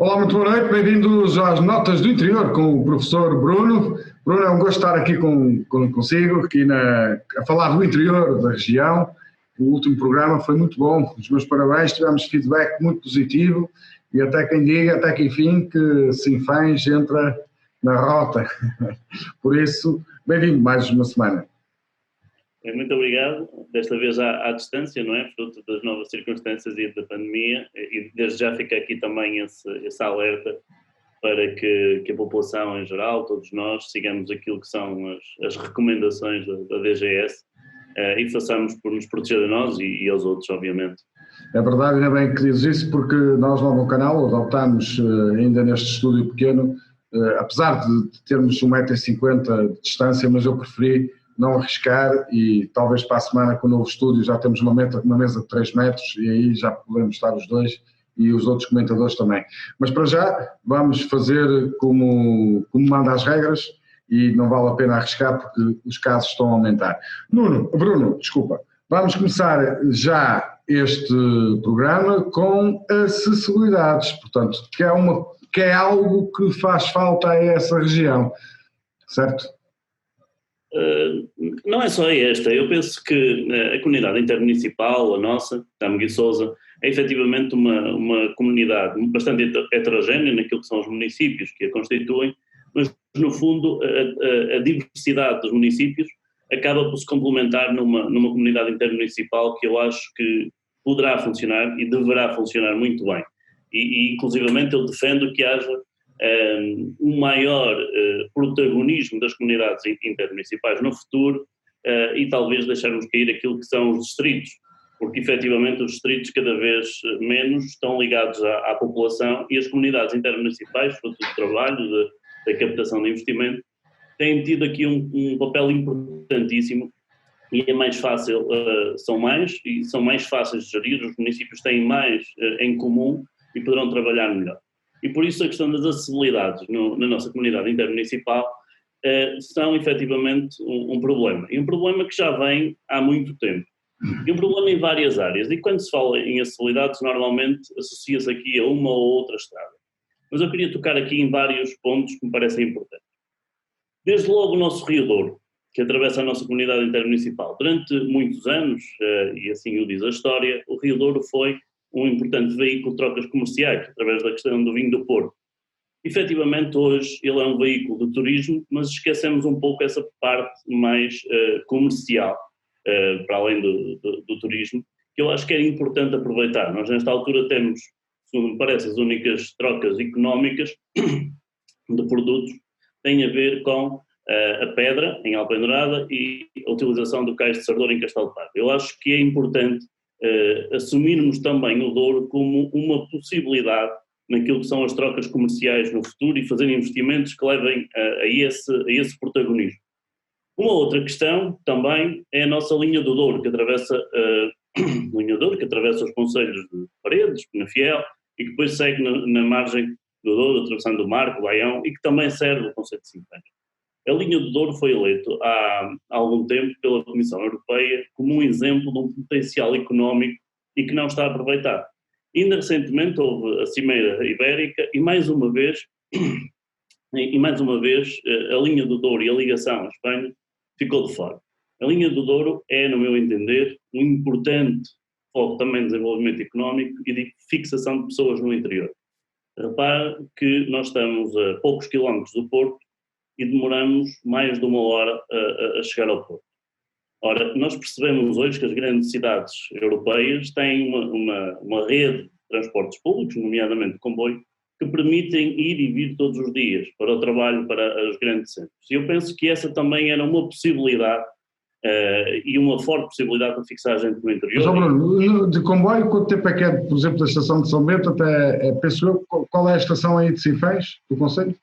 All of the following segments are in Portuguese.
Olá, muito boa noite, bem-vindos às Notas do Interior com o professor Bruno. Bruno, é um gosto estar aqui consigo, a falar do interior da região. O último programa foi muito bom, os meus parabéns, tivemos feedback muito positivo e até quem diga, até que enfim, que Sinfãs entra na rota. Por isso, bem-vindo mais uma semana. Muito obrigado, desta vez à distância, não é? Fruto das novas circunstâncias e da pandemia, e desde já fica aqui também esse alerta para que a população em geral, todos nós, sigamos aquilo que são as recomendações da DGS e façamos por nos proteger a nós e aos outros, obviamente. É verdade, ainda bem que dizes isso, porque nós lá no canal adoptámos, ainda neste estúdio pequeno, apesar de termos 1,50 m de distância, mas eu preferi não arriscar e talvez para a semana com o novo estúdio já temos uma mesa de 3 metros e aí já podemos estar os dois e os outros comentadores também. Mas para já vamos fazer como manda as regras e não vale a pena arriscar porque os casos estão a aumentar. Bruno, desculpa, vamos começar já este programa com acessibilidades, portanto, que é algo que faz falta a essa região, certo? Não é só esta, eu penso que a comunidade intermunicipal, a nossa, Tâmega e Sousa, é efetivamente uma comunidade bastante heterogénea naquilo que são os municípios que a constituem, mas no fundo a diversidade dos municípios acaba por se complementar numa comunidade intermunicipal que eu acho que poderá funcionar e deverá funcionar muito bem. E inclusivamente eu defendo que haja um maior protagonismo das comunidades intermunicipais no futuro e talvez deixarmos cair aquilo que são os distritos, porque efetivamente os distritos cada vez menos estão ligados à população e as comunidades intermunicipais, fruto do trabalho, da captação de investimento, têm tido aqui um papel importantíssimo e é mais fácil, são mais fáceis de gerir, os municípios têm mais em comum e poderão trabalhar melhor. E por isso a questão das acessibilidades na nossa comunidade intermunicipal são efetivamente um problema. E um problema que já vem há muito tempo. E um problema em várias áreas. E quando se fala em acessibilidades, normalmente associa-se aqui a uma ou outra estrada. Mas eu queria tocar aqui em vários pontos que me parecem importantes. Desde logo o nosso Rio Douro, que atravessa a nossa comunidade intermunicipal. Durante muitos anos, e assim o diz a história, o Rio Douro foi um importante veículo de trocas comerciais, através da questão do vinho do Porto. Efetivamente, hoje ele é um veículo de turismo, mas esquecemos um pouco essa parte mais comercial, para além do turismo, que eu acho que é importante aproveitar. Nós, nesta altura, temos, segundo me parece, as únicas trocas económicas de produtos têm a ver com a pedra em Alpendurada e a utilização do cais de Sardor em Castelo Pardo. Eu acho que é importante assumirmos também o Douro como uma possibilidade naquilo que são as trocas comerciais no futuro e fazer investimentos que levem a esse protagonismo. Uma outra questão também é a nossa linha do Douro, que atravessa os concelhos de Paredes, Penafiel, e que depois segue na margem do Douro, atravessando o Marco, Baião, e que também serve o concelho de Sinfãs. A linha do Douro foi eleito há algum tempo pela Comissão Europeia como um exemplo de um potencial económico e que não está aproveitado. Ainda recentemente houve a Cimeira Ibérica e mais uma vez a linha do Douro e a ligação à Espanha ficou de fora. A linha do Douro é, no meu entender, um importante foco também de desenvolvimento económico e de fixação de pessoas no interior. Repare que nós estamos a poucos quilómetros do Porto e demoramos mais de 1 hora a chegar ao Porto. Ora, nós percebemos hoje que as grandes cidades europeias têm uma rede de transportes públicos, nomeadamente comboio, que permitem ir e vir todos os dias para o trabalho, para os grandes centros. E eu penso que essa também era uma possibilidade e uma forte possibilidade para fixar gente no interior. Mas, Bruno, de comboio, quanto tempo é que é, por exemplo, da estação de São Bento até, penso eu, qual é a estação aí de Sinfãs, do concelho?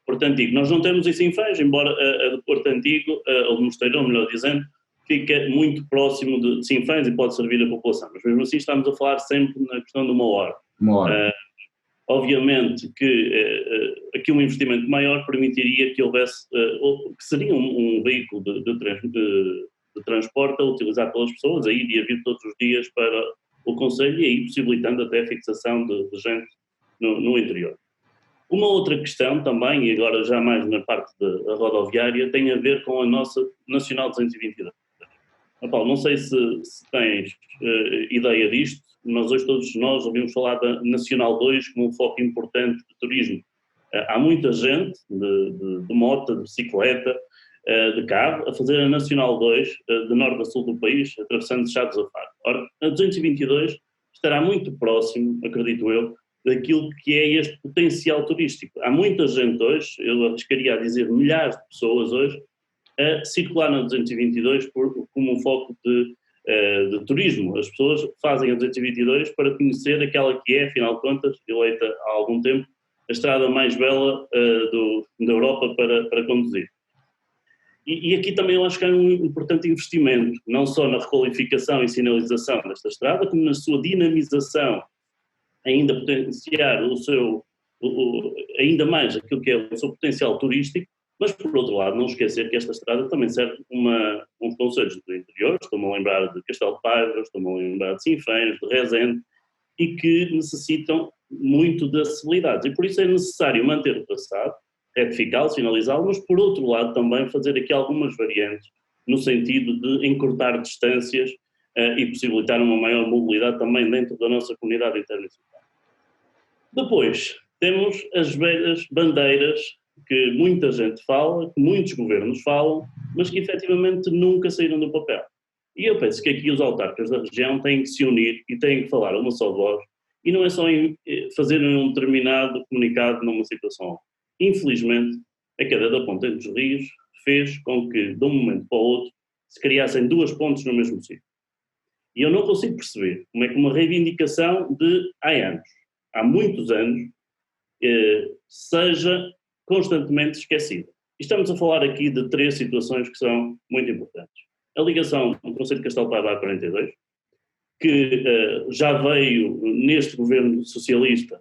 Porto Antigo. Nós não temos isso em Sinfãs, embora a de Porto Antigo, ou de Mosteirão, melhor dizendo, fica muito próximo de Sinfãs e pode servir a população. Mas mesmo assim estamos a falar sempre na questão de 1 hora. 1 hora. Obviamente que aqui um investimento maior permitiria que houvesse, que seria um veículo de transporte a utilizar pelas pessoas, a ir e a vir todos os dias para o concelho e aí possibilitando até a fixação de gente no interior. Uma outra questão também, e agora já mais na parte da rodoviária, tem a ver com a nossa Nacional 222. Paulo, não sei se tens ideia disto, mas hoje todos nós ouvimos falar da Nacional 2 como um foco importante de turismo. Há muita gente de moto, de bicicleta, de carro, a fazer a Nacional 2 de norte a sul do país, atravessando Chaves a Faro. Ora, a 222 estará muito próximo, acredito eu, daquilo que é este potencial turístico. Há muita gente hoje, eu arriscaria a dizer milhares de pessoas hoje, a circular na 222 como um foco de turismo. As pessoas fazem a 222 para conhecer aquela que é, afinal de contas, eleita há algum tempo, a estrada mais bela da Europa para conduzir. E aqui também eu acho que há um importante investimento, não só na requalificação e sinalização desta estrada, como na sua dinamização, ainda potenciar ainda mais aquilo que é o seu potencial turístico, mas por outro lado não esquecer que esta estrada também serve uns concelhos do interior, estou-me a lembrar de Castelo de Paiva, estou-me a lembrar de Sinfãs, de Rezende, e que necessitam muito de acessibilidade, e por isso é necessário manter o traçado, retificá-lo, sinalizá-lo, mas por outro lado também fazer aqui algumas variantes no sentido de encurtar distâncias e possibilitar uma maior mobilidade também dentro da nossa comunidade internacional. Depois, temos as velhas bandeiras que muita gente fala, que muitos governos falam, mas que efetivamente nunca saíram do papel. E eu penso que aqui os autarcas da região têm que se unir e têm que falar a uma só voz, e não é só fazerem um determinado comunicado numa situação. Infelizmente, a queda da ponte entre os rios fez com que, de um momento para o outro, se criassem duas pontes no mesmo sítio. E eu não consigo perceber como é que uma reivindicação de há muitos anos, seja constantemente esquecida. E estamos a falar aqui de três situações que são muito importantes. A ligação do Concelho de Castelo de Paiva à 42, que já veio neste governo socialista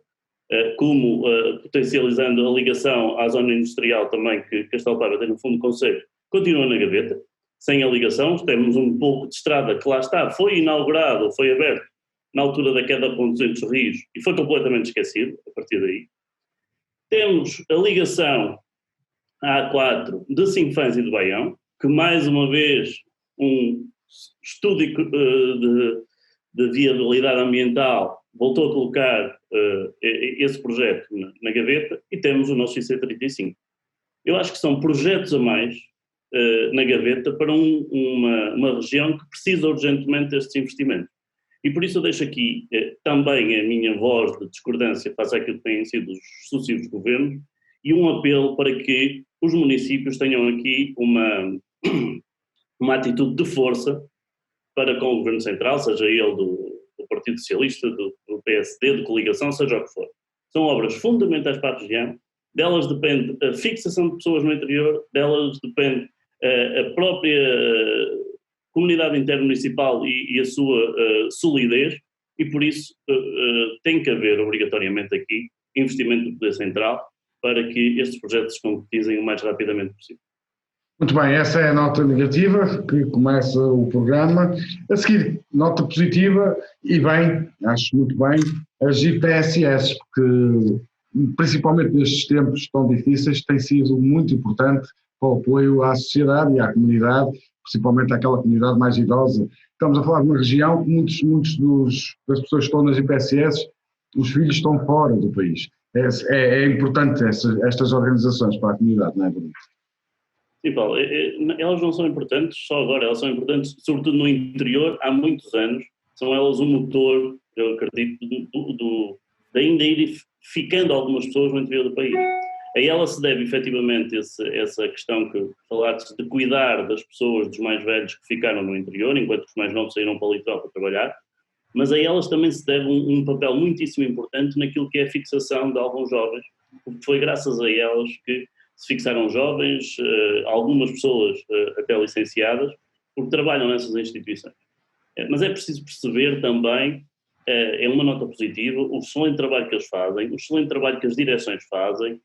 como potencializando a ligação à zona industrial também que Castelo de Paiva tem no fundo do concelho, continua na gaveta, sem a ligação. Temos um pouco de estrada que lá está, foi inaugurado, foi aberto na altura da queda da ponte dos rios e foi completamente esquecido a partir daí. Temos a ligação à A4 de Sinfãs e de Baião, que mais uma vez um estudo de viabilidade ambiental voltou a colocar esse projeto na gaveta, e temos o nosso IC35. Eu acho que são projetos a mais na gaveta para uma região que precisa urgentemente destes investimentos. E por isso eu deixo aqui também a minha voz de discordância face àquilo que têm sido os sucessivos governos, e um apelo para que os municípios tenham aqui uma atitude de força para com o Governo Central, seja ele do Partido Socialista, do PSD, de coligação, seja o que for. São obras fundamentais para a região, delas depende a fixação de pessoas no interior, delas depende a própria comunidade intermunicipal e a sua solidez, e por isso tem que haver obrigatoriamente aqui investimento do Poder Central para que estes projetos se concretizem o mais rapidamente possível. Muito bem, essa é a nota negativa que começa o programa. A seguir, nota positiva, e bem, acho muito bem, as IPSS, porque principalmente nestes tempos tão difíceis tem sido muito importante para o apoio à sociedade e à comunidade, principalmente àquela comunidade mais idosa. Estamos a falar de uma região que muitos das pessoas que estão nas IPSS, os filhos estão fora do país. É importante estas organizações para a comunidade, não é, Bruno? Sim, Paulo, elas não são importantes só agora, elas são importantes sobretudo no interior há muitos anos, são elas o motor, eu acredito, de ainda ir ficando algumas pessoas no interior do país. A ela se deve efetivamente essa questão que falaste de cuidar das pessoas, dos mais velhos que ficaram no interior, enquanto os mais novos saíram para o litoral para trabalhar, mas a elas também se deve um papel muitíssimo importante naquilo que é a fixação de alguns jovens, porque foi graças a elas que se fixaram jovens, algumas pessoas até licenciadas, porque trabalham nessas instituições. Mas é preciso perceber também, é uma nota positiva, o excelente trabalho que eles fazem, o excelente trabalho que as direções fazem.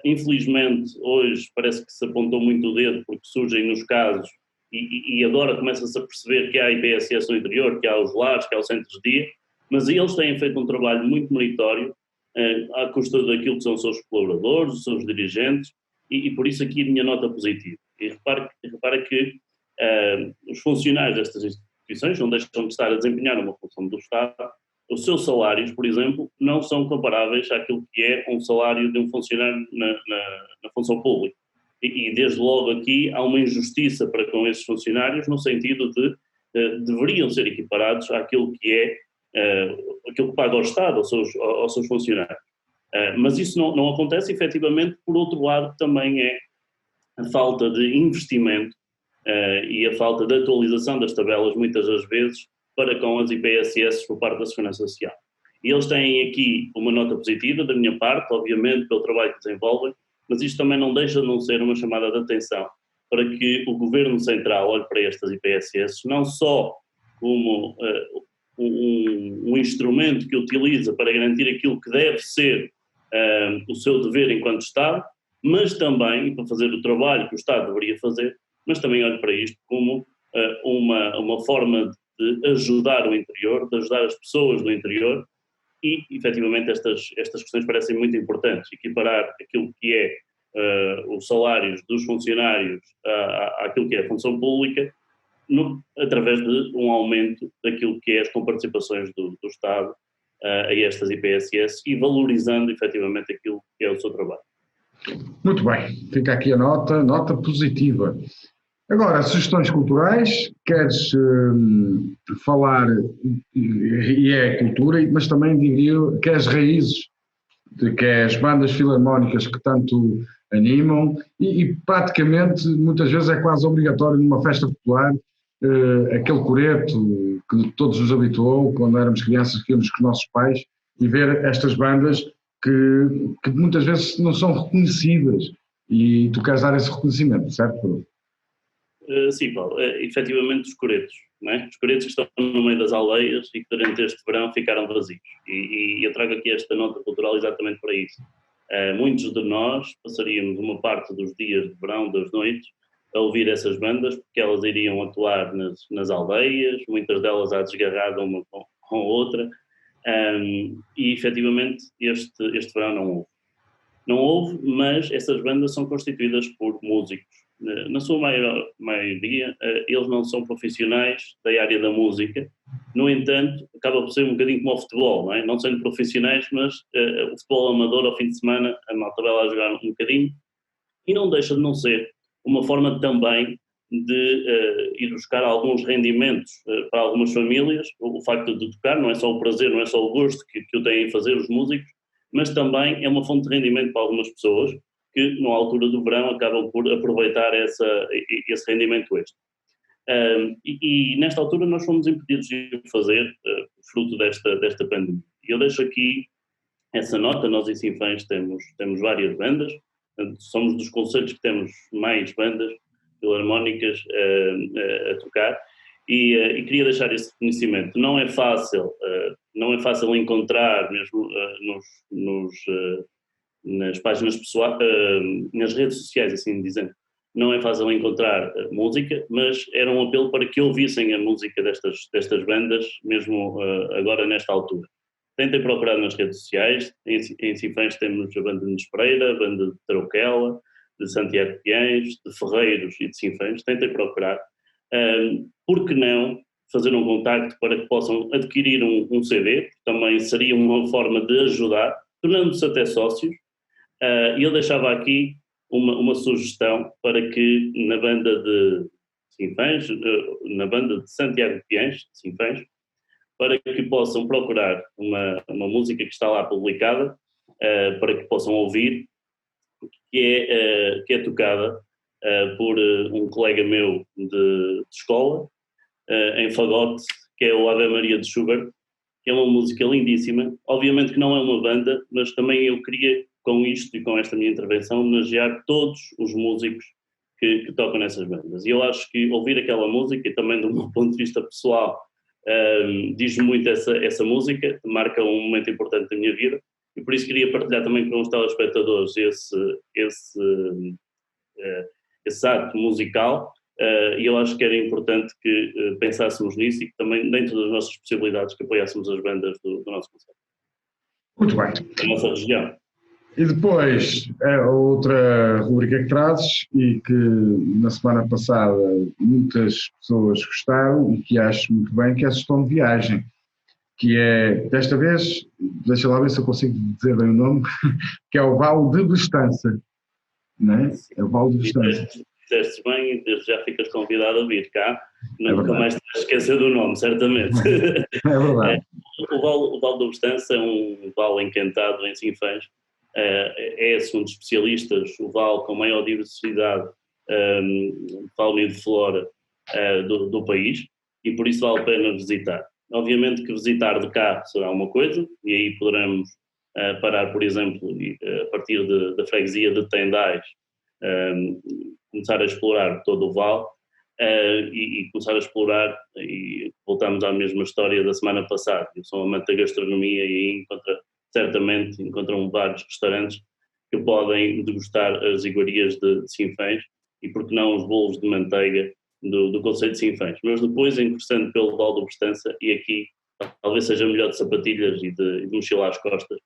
Infelizmente, hoje parece que se apontou muito o dedo porque surgem nos casos, e agora começa-se a perceber que há IPSS no interior, que há os lares, que há os centros de dia, mas eles têm feito um trabalho muito meritório à custa daquilo que são os seus colaboradores, os seus dirigentes, e por isso aqui a minha nota positiva. E repara que os funcionários destas instituições não deixam de estar a desempenhar uma função do Estado. Os seus salários, por exemplo, não são comparáveis àquilo que é um salário de um funcionário na função pública. E desde logo aqui há uma injustiça para com esses funcionários no sentido de deveriam ser equiparados àquilo que é aquilo que paga o Estado aos seus funcionários. Mas isso não acontece efetivamente. Por outro lado, também é a falta de investimento e a falta de atualização das tabelas, muitas das vezes, para com as IPSS por parte da Segurança Social. E eles têm aqui uma nota positiva da minha parte, obviamente, pelo trabalho que desenvolvem, mas isto também não deixa de não ser uma chamada de atenção para que o Governo Central olhe para estas IPSS não só como um instrumento que utiliza para garantir aquilo que deve ser o seu dever enquanto Estado, mas também para fazer o trabalho que o Estado deveria fazer, mas também olhe para isto como uma forma de ajudar o interior, de ajudar as pessoas do interior. E, efetivamente, estas questões parecem muito importantes. Equiparar aquilo que é os salários dos funcionários àquilo que é a função pública, através de um aumento daquilo que é as comparticipações do Estado a estas IPSS e valorizando, efetivamente, aquilo que é o seu trabalho. Muito bem, fica aqui a nota positiva. Agora, sugestões culturais, queres falar, e é cultura, mas também diria que é as raízes, que é as bandas filarmónicas que tanto animam e praticamente, muitas vezes é quase obrigatório numa festa popular, aquele coreto que todos nos habituou, quando éramos crianças, que íamos com os nossos pais, e ver estas bandas que muitas vezes não são reconhecidas, e tu queres dar esse reconhecimento, certo? Sim, Paulo, efetivamente os coretos, não é? Os coretos que estão no meio das aldeias e que durante este verão ficaram vazios. E eu trago aqui esta nota cultural exatamente para isso. Muitos de nós passaríamos uma parte dos dias de verão, das noites, a ouvir essas bandas, porque elas iriam atuar nas aldeias, muitas delas à desgarrada uma com a outra, e efetivamente este verão não houve. Não houve, mas essas bandas são constituídas por músicos. Na sua maioria, eles não são profissionais da área da música. No entanto, acaba por ser um bocadinho como o futebol, não é? Não sendo profissionais, mas o futebol amador, ao fim de semana, a malta vai lá jogar um bocadinho, e não deixa de não ser uma forma também de ir buscar alguns rendimentos para algumas famílias. O facto de tocar não é só o prazer, não é só o gosto que o têm em fazer os músicos, mas também é uma fonte de rendimento para algumas pessoas que, na altura do verão, acabam por aproveitar esse rendimento extra. E nesta altura nós fomos impedidos de o fazer, fruto desta pandemia. E eu deixo aqui essa nota. Nós em Sinfãs temos várias bandas, somos dos concelhos que temos mais bandas filarmónicas a tocar, e queria deixar esse reconhecimento. Não é fácil encontrar mesmo nas páginas pessoais, nas redes sociais, assim dizendo, não é fácil encontrar música, mas era um apelo para que ouvissem a música destas bandas, mesmo agora nesta altura. Tentem procurar nas redes sociais. Em Sinfãs temos a banda de Nespreira, a banda de Tarouquela, de Santiago Piens, de Ferreiros e de Sinfãs. Tentem procurar. Por que não fazer um contacto para que possam adquirir um CD? Também seria uma forma de ajudar, tornando-se até sócios. E eu deixava aqui uma sugestão para que na banda de Sinfãs, na banda de Santiago Piens, de Sinfãs, para que possam procurar uma música que está lá publicada, para que possam ouvir, que é tocada por um colega meu de escola, em fagote, que é o Ave Maria de Schubert, que é uma música lindíssima. Obviamente que não é uma banda, mas também eu queria, com isto e com esta minha intervenção, homenagear todos os músicos que tocam nessas bandas. E eu acho que ouvir aquela música, e também do meu ponto de vista pessoal, diz-me muito essa música, marca um momento importante da minha vida, e por isso queria partilhar também com os telespectadores esse ato musical, e eu acho que era importante que pensássemos nisso e que também, dentro das nossas possibilidades, que apoiássemos as bandas do nosso concelho. Muito bem. da nossa região. E depois, a outra rubrica que trazes e que na semana passada muitas pessoas gostaram e que acho muito bem, que é a gestão de viagem, que é, desta vez, deixa lá ver se eu consigo dizer bem o nome, que é o Vale de Bestança, não é? É o Vale de Bestança. Disseste bem e desde já ficas convidado a vir cá, É nunca verdade. mais te vais esquecer do nome, certamente. É verdade. O Vale do Bestança é um vale encantado em Sinfãs, é, segundo especialistas, o vale com maior diversidade de fauna e de flora do país, e por isso vale a pena visitar. Obviamente que visitar de carro será uma coisa, e aí poderemos parar, por exemplo, a partir da freguesia de Tendais, começar a explorar todo o vale e começar a explorar, e voltamos à mesma história da semana passada. Eu sou amante da gastronomia e aí certamente encontram vários restaurantes que podem degustar as iguarias de Sinfãs e, por que não, os bolos de manteiga do concelho de Sinfãs. Mas depois, ingressando pelo Vale do Bestança, e aqui talvez seja melhor de sapatilhas e de mochila às costas,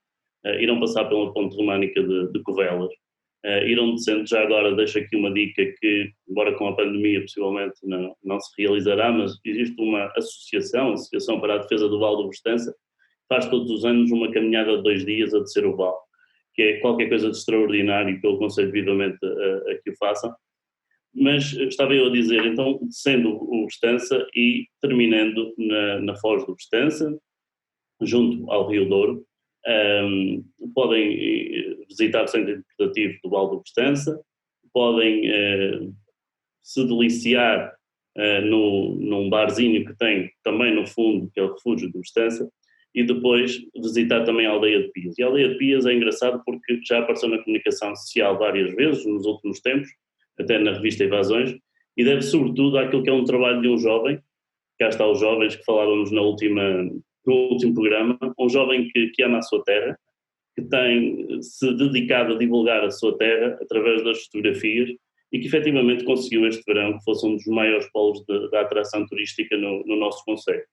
irão passar pela ponte românica de Covelas, irão descendo. Já agora deixo aqui uma dica que, embora com a pandemia possivelmente não se realizará, mas existe uma Associação para a Defesa do Vale do Bestança, faz todos os anos uma caminhada de 2 dias a descer o vale, que é qualquer coisa de extraordinário, que eu aconselho vivamente a que o façam. Mas estava eu a dizer, então, descendo o Bestança e terminando na Foz do Bestança, junto ao Rio Douro, podem visitar o Centro Interpretativo do Vale do Bestança, podem se deliciar num barzinho que tem também no fundo, que é o Refúgio do Bestança, e depois visitar também a Aldeia de Pias. E a Aldeia de Pias é engraçado porque já apareceu na comunicação social várias vezes nos últimos tempos, até na revista Evasões, e deve sobretudo àquilo que é um trabalho de um jovem, cá está os jovens que falávamos no último programa, um jovem que ama a sua terra, que tem se dedicado a divulgar a sua terra através das fotografias e que efetivamente conseguiu este verão que fosse um dos maiores polos da atração turística no nosso concelho.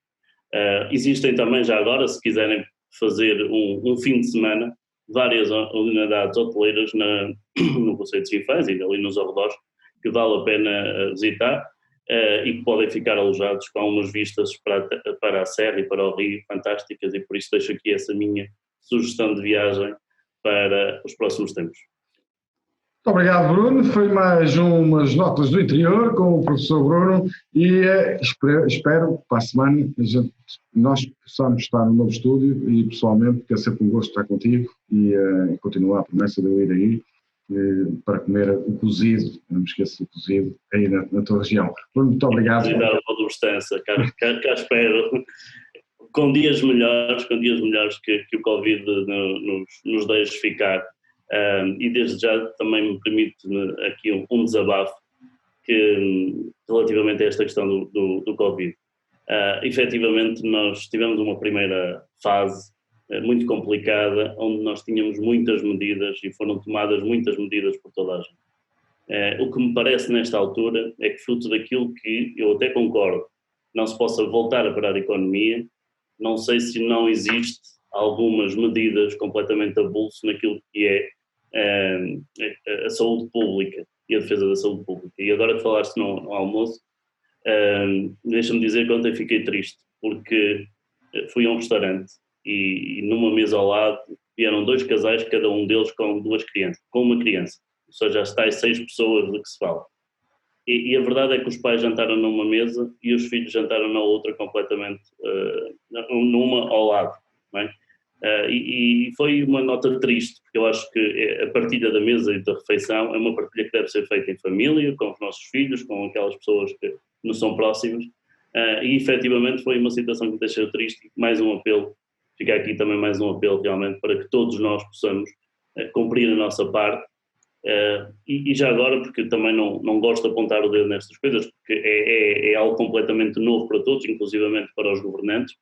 Existem também, já agora, se quiserem fazer um fim de semana, várias unidades hoteleiras no concelho de Sinfãs e ali nos arredores, que vale a pena visitar e que podem ficar alojados com umas vistas para a serra e para o rio fantásticas, e por isso deixo aqui essa minha sugestão de viagem para os próximos tempos. Muito obrigado, Bruno. Foi mais umas notas do interior com o professor Bruno e espero que para a semana nós possamos estar no novo estúdio e pessoalmente, porque é sempre um gosto estar contigo e continuar a promessa de eu ir aí para comer o cozido, não me esqueça do cozido, aí na tua região. Bruno, muito obrigado. Visitar o Vale do Bestança, cá espero, com dias melhores que o Covid nos deixe ficar. E desde já também me permite aqui um desabafo relativamente a esta questão do Covid. Efetivamente nós tivemos uma primeira fase muito complicada, onde nós tínhamos muitas medidas e foram tomadas muitas medidas por toda a gente. O que me parece nesta altura é que, fruto daquilo que eu até concordo, não se possa voltar a parar a economia, não sei se não existe algumas medidas completamente a bolso naquilo que é a saúde pública e a defesa da saúde pública. E agora que falaste no almoço, deixa-me dizer que ontem fiquei triste, porque fui a um restaurante e numa mesa ao lado vieram 2 casais, cada um deles com uma criança, ou seja, as tais 6 pessoas de que se fala. E a verdade é que os pais jantaram numa mesa e os filhos jantaram na outra, completamente, numa ao lado, não é? E foi uma nota triste, porque eu acho que a partilha da mesa e da refeição é uma partilha que deve ser feita em família, com os nossos filhos, com aquelas pessoas que nos são próximas, e efetivamente foi uma situação que me deixou triste. Mais um apelo, fica aqui também mais um apelo realmente para que todos nós possamos cumprir a nossa parte, e já agora, porque também não gosto de apontar o dedo nestas coisas, porque é algo completamente novo para todos, inclusivamente para os governantes,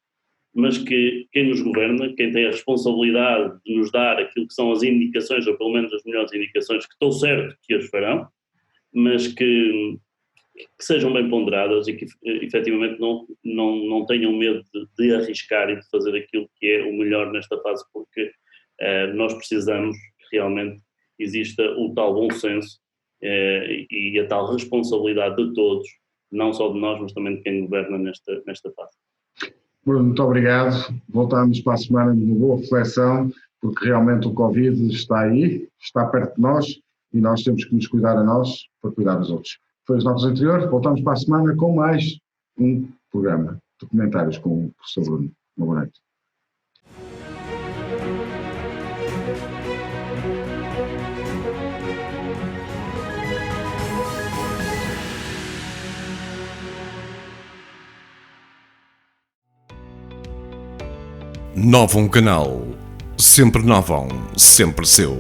mas que quem nos governa, quem tem a responsabilidade de nos dar aquilo que são as indicações, ou pelo menos as melhores indicações, que estou certo que as farão, mas que sejam bem ponderadas e que efetivamente não tenham medo de arriscar e de fazer aquilo que é o melhor nesta fase, porque nós precisamos que realmente exista o tal bom senso e a tal responsabilidade de todos, não só de nós, mas também de quem governa nesta fase. Bruno, muito obrigado. Voltamos para a semana de uma boa reflexão, porque realmente o Covid está aí, está perto de nós e nós temos que nos cuidar a nós para cuidar dos outros. Foi os nossos anteriores, voltamos para a semana com mais um programa de comentários com o professor Bruno. Uma boa noite. Novum Canal. Sempre novão, sempre seu.